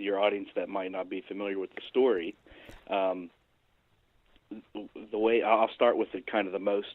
your audience that might not be familiar with the story, the way I'll start with the kind of the most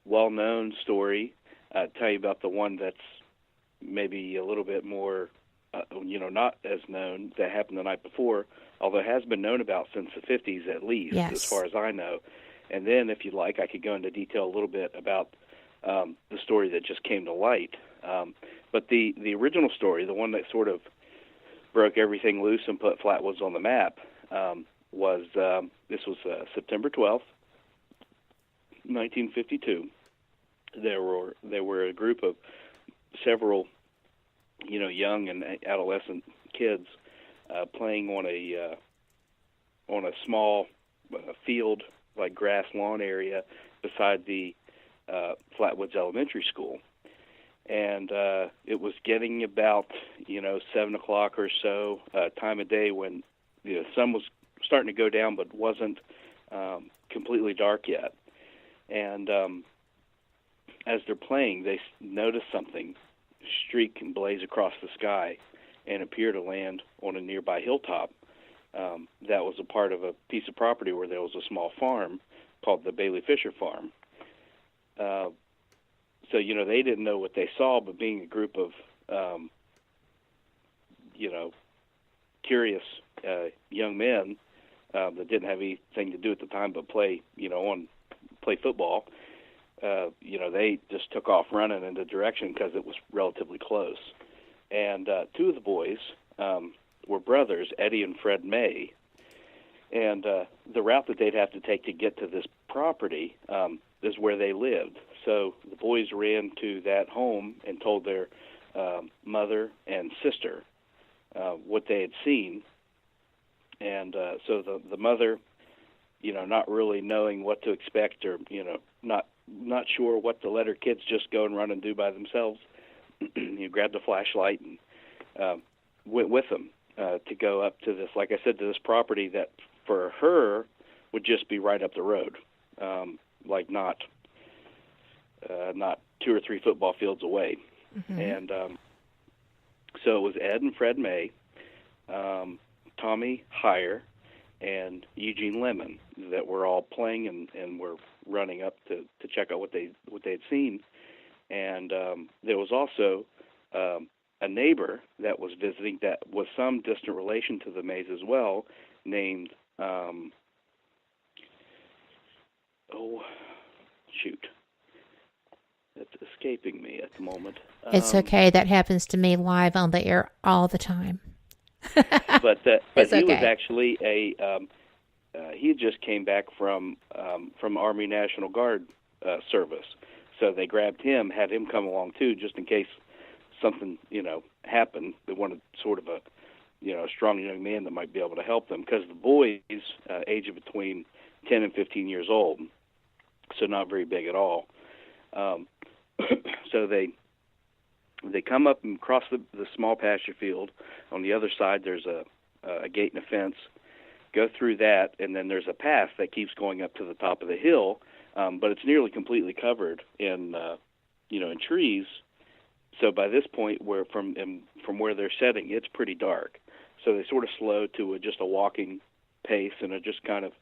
well-known story, tell you about the one that's maybe a little bit more, not as known, that happened the night before, although it has been known about since the 50s at least, as far as I know. And then, if you'd like, I could go into detail a little bit about the story that just came to light. But the original story, the one that sort of broke everything loose and put Flatwoods on the map, was September 12th, 1952. There were a group of several, young and adolescent kids playing on a small field, like grass lawn area beside the Flatwoods Elementary School. And it was getting about 7 o'clock or so, time of day when the sun was starting to go down, but wasn't completely dark yet. And as they're playing, they notice something streak and blaze across the sky and appear to land on a nearby hilltop. That was a part of a piece of property where there was a small farm called the Bailey Fisher Farm. So, they didn't know what they saw, but being a group of, curious young men that didn't have anything to do at the time but play football, they just took off running in the direction because it was relatively close. And two of the boys were brothers, Eddie and Fred May, and the route that they'd have to take to get to this property is where they lived. So the boys ran to that home and told their mother and sister what they had seen. And so the mother, not really knowing what to expect, or not sure what to let her kids just go and run and do by themselves, grabbed a flashlight and went with them to go up to this, like I said, to this property that for her would just be right up the road, like not 2 or 3 football fields away. Mm-hmm. And so it was Ed and Fred May, Tommy Heyer, and Eugene Lemon that were all playing and were running up to check out what they had seen. And there was also a neighbor that was visiting that was some distant relation to the Mays as well, named it's escaping me at the moment. It's okay. That happens to me live on the air all the time. but he okay. was actually he just came back from Army National Guard service, so they grabbed him, had him come along too, just in case something happened. They wanted sort of a strong young man that might be able to help them, because the boys age of between 10 and 15 years old, so not very big at all. So they come up and cross the small pasture field. On the other side, there's a gate and a fence. Go through that, and then there's a path that keeps going up to the top of the hill, but it's nearly completely covered in trees. So by this point, from where they're setting, it's pretty dark. So they sort of slow to just a walking pace and are just kind of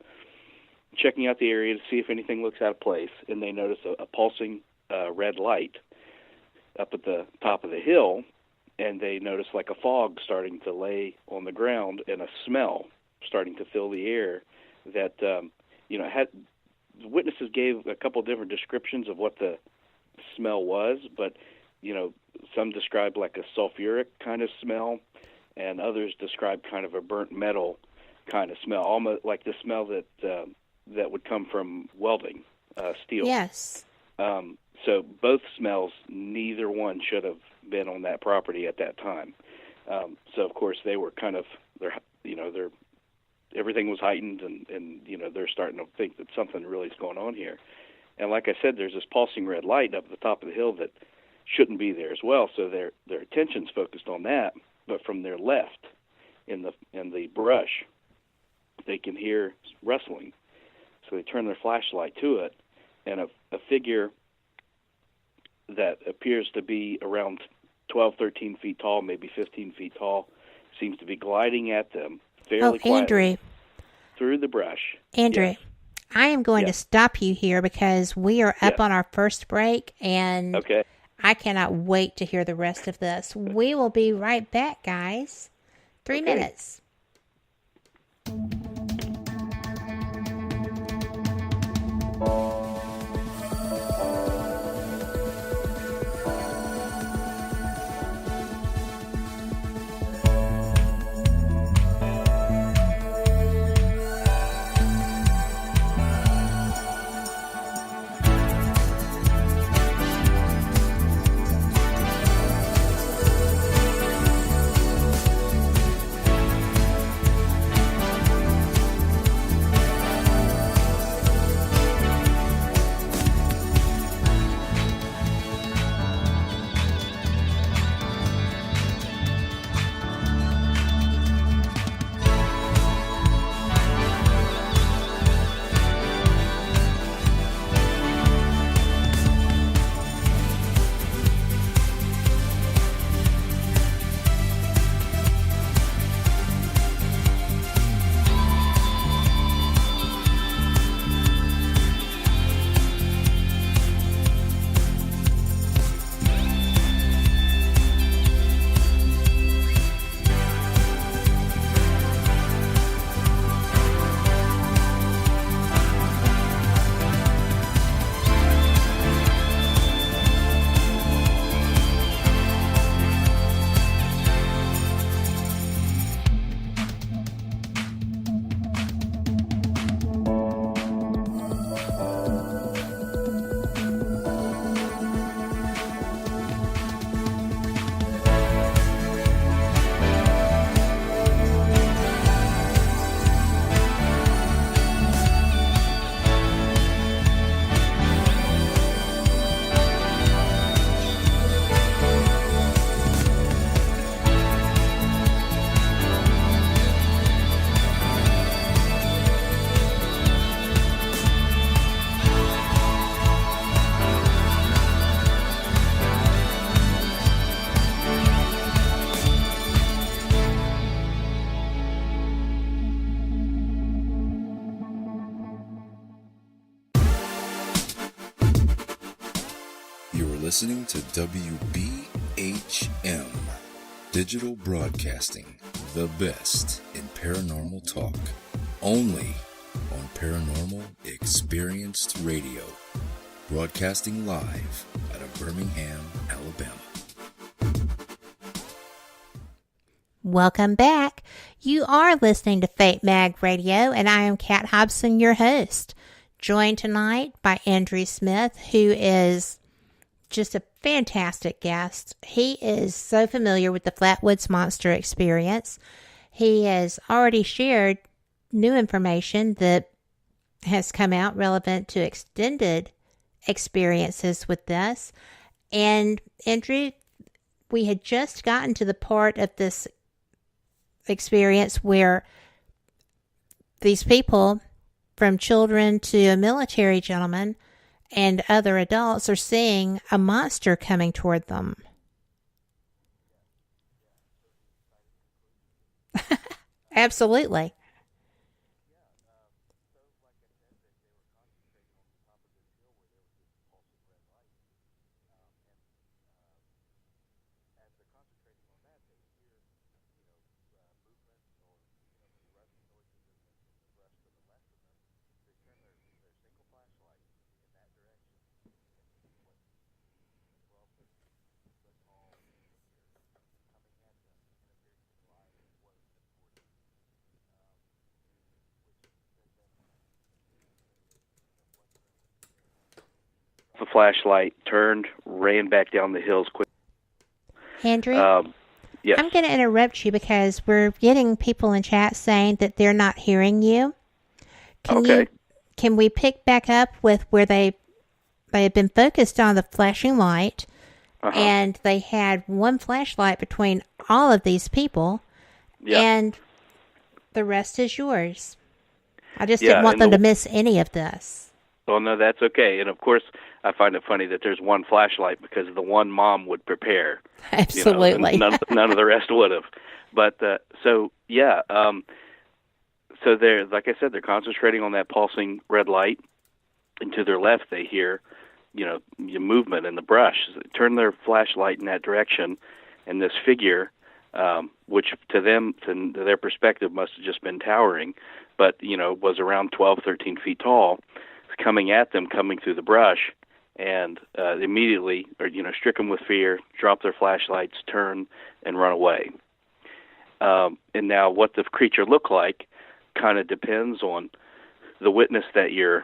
checking out the area to see if anything looks out of place. And they notice a pulsing red light up at the top of the hill, and they notice like a fog starting to lay on the ground and a smell starting to fill the air that had. The witnesses gave a couple different descriptions of what the smell was, but some described like a sulfuric kind of smell, and others described kind of a burnt metal kind of smell, almost like the smell that would come from welding steel. Yes. So both smells, neither one should have been on that property at that time. So of course they were kind of everything was heightened, and they're starting to think that something really is going on here. And like I said, there's this pulsing red light up at the top of the hill that shouldn't be there as well. So their attention's focused on that. But from their left, in the brush, they can hear rustling. So they turn their flashlight to it, and a figure that appears to be around 12, 13 feet tall, maybe 15 feet tall, seems to be gliding at them fairly quietly Andrew. through the brush. Andrew, Yes. I am going to stop you here because we are up Yes. on our first break, and Okay. I cannot wait to hear the rest of this. We will be right back, guys. 3 minutes. Listening to WBHM Digital Broadcasting, the best in paranormal talk, only on Paranormal Experienced Radio, broadcasting live out of Birmingham, Alabama. Welcome back. You are listening to Fate Mag Radio, and I am Kat Hobson, your host, joined tonight by Andrew Smith, who is just a fantastic guest. He is so familiar with the Flatwoods Monster experience. He has already shared new information that has come out relevant to extended experiences with this. And Andrew, we had just gotten to the part of this experience where these people, from children to a military gentleman and other adults, are seeing a monster coming toward them. Absolutely. The flashlight, turned, ran back down the hills quick. Andrew, yes. I'm going to interrupt you because we're getting people in chat saying that they're not hearing you. Can we pick back up with where they had been focused on the flashing light, and they had one flashlight between all of these people, and the rest is yours. I just didn't want them to miss any of this. Well, no, that's okay. And, of course, I find it funny that there's one flashlight because the one mom would prepare. Absolutely. None of the rest would have. But so they're, like I said, they're concentrating on that pulsing red light, and to their left they hear, movement in the brush. So they turn their flashlight in that direction, and this figure, which to their perspective must have just been towering, but was around 12, 13 feet tall, coming at them, coming through the brush, and immediately, stricken with fear, drop their flashlights, turn, and run away. And now what the creature looked like kind of depends on the witness that you're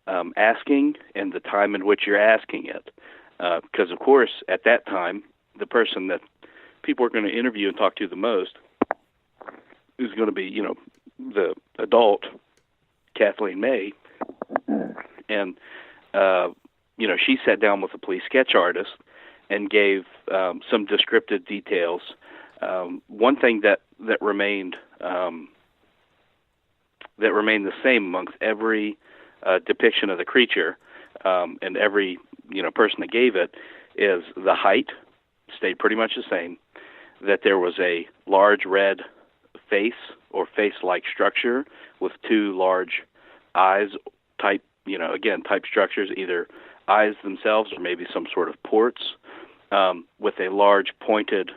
asking and the time in which you're asking it. Because, of course, at that time, the person that people are going to interview and talk to the most is going to be, the adult, Kathleen May. And, she sat down with a police sketch artist and gave some descriptive details. One thing that remained the same amongst every depiction of the creature and every person that gave it is the height stayed pretty much the same. That there was a large red face or face-like structure with two large eyes type structures, either eyes themselves or maybe some sort of ports, with a large pointed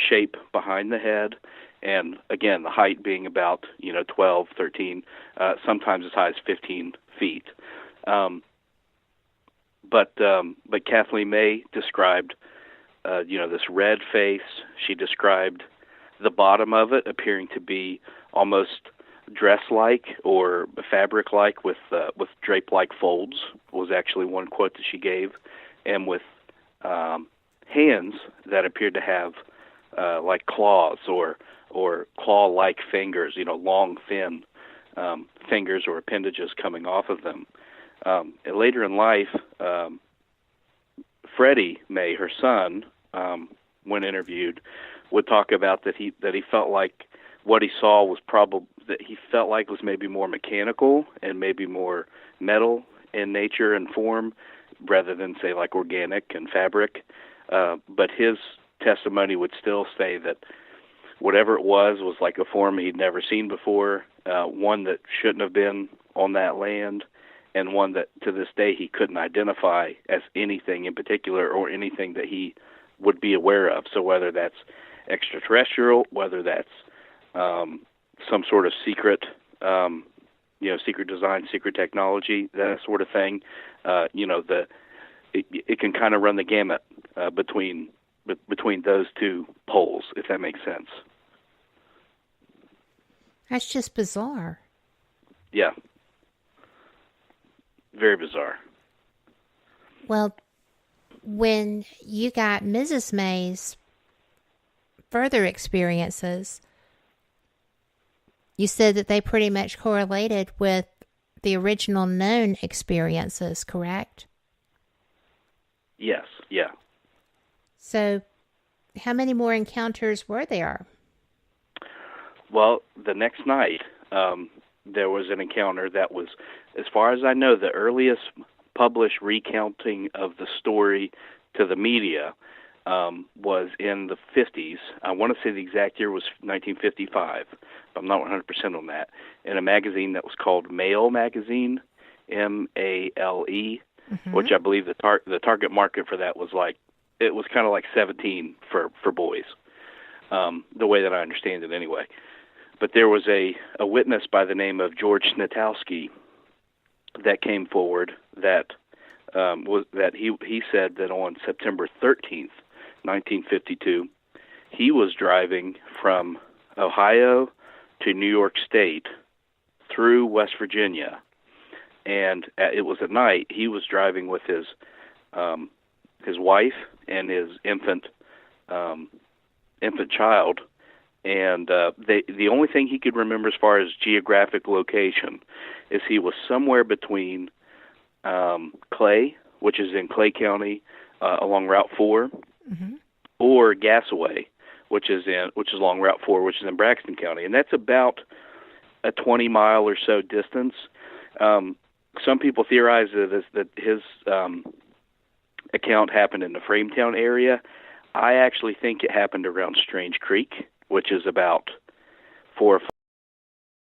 shape behind the head, and again the height being about 12, 13, sometimes as high as 15 feet. But Kathleen May described this red face. She described the bottom of it appearing to be almost dress-like or fabric-like with drape-like folds, was actually one quote that she gave, and with hands that appeared to have like claws or claw-like fingers, long, thin fingers or appendages coming off of them. And later in life, Freddie May, her son, when interviewed, would talk about that he felt like what he saw was maybe more mechanical and maybe more metal in nature and form rather than, say, like organic and fabric. But his testimony would still say that whatever it was like a form he'd never seen before, one that shouldn't have been on that land, and one that to this day he couldn't identify as anything in particular or anything that he would be aware of. So whether that's extraterrestrial, whether that's some sort of secret, secret design, secret technology, that sort of thing, it can kind of run the gamut between those two poles, if that makes sense. That's just bizarre. Yeah. Very bizarre. Well, when you got Mrs. May's further experiences, you said that they pretty much correlated with the original known experiences, correct? Yes, yeah. So, how many more encounters were there? Well, the next night, there was an encounter that was, as far as I know, the earliest published recounting of the story to the media was in the 50s. I want to say the exact year was 1955, but I'm not 100% on that, in a magazine that was called Male Magazine, M-A-L-E, which I believe the target market for that was it was kind of like 17 for boys, the way that I understand it anyway. But there was a witness by the name of George Snitowski that came forward that he said that on September 13th, 1952, he was driving from Ohio to New York State through West Virginia, and it was at night. He was driving with his wife and his infant child, and the only thing he could remember as far as geographic location is he was somewhere between Clay, which is in Clay County, along Route 4, or Gasaway, which is along Route 4, which is in Braxton County, and that's about a 20-mile or so distance. some people theorize that his account happened in the Frametown area. I actually think it happened around Strange Creek, which is about 4 or